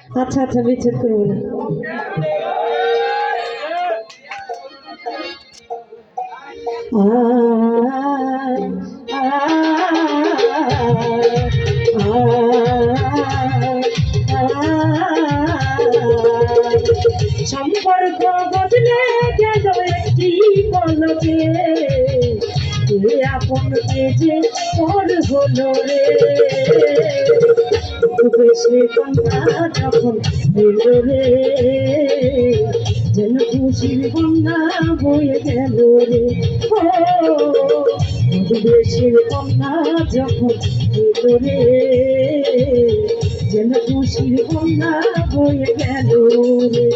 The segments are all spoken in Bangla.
আচ্ছা আচ্ছা, বিচ্ছেদ করবো না। সম্পর্ক বদলে গেল একটি পলকে, আপন যে পর হলো রে। বেশি কন্যা যখন এলো রে, যেন খুশির বন্যা বয়ে গেল রে। ও বেশির কন্যা যখন এলো রে, যেন খুশির বন্যা বয়ে গেল রে।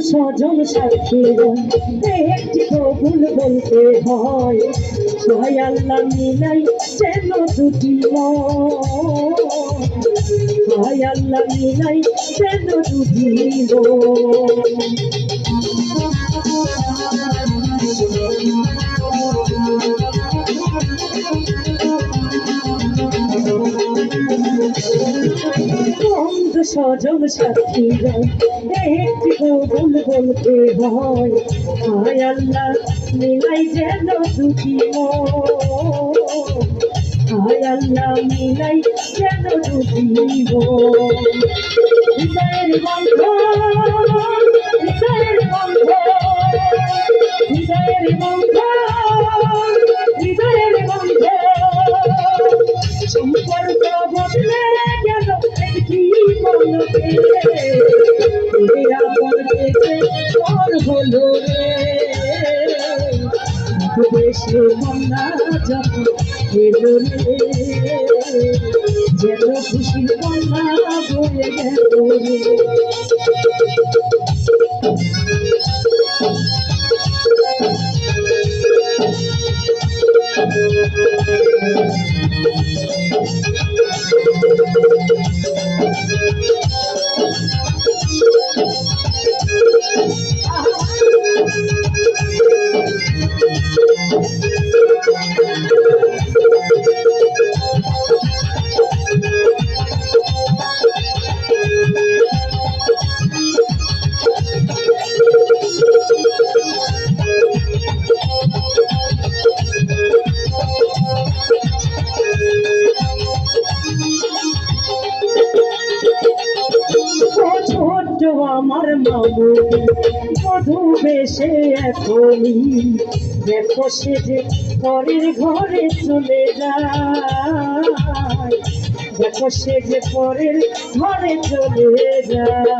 স্বজন সাথী একটি কবুল বলতে হয়, ছয় আল্লাহ মিলাই যেন দুটি ছয় আল্লাহ মিলাই যেন দুটি বন্ধু স্বজন সাথীরা একটি কবুল বলতে হয়, হায় আল্লাহ মিলাই যেন দুটি হায় আল্লাহ মিলাই যেন দুটি হৃদয়ের বন্ধ, হৃদয়ের বন্ধ, হৃদয়ের বন্ধ, হৃদয়ের বন্ধ। সম্পর্ক বদলে গেল একটি পলকে, পর হলো রে। দেশে বন্যা যখন এলো রে, যেন খুশির বন্যা বয়ে গেল রে। ছোট্ট আমার মামু মধু বেশে এখনই, দেখো সে যে পরের ঘরে চলে যায়, দেখো সে যে পরের ঘরে চলে যায়।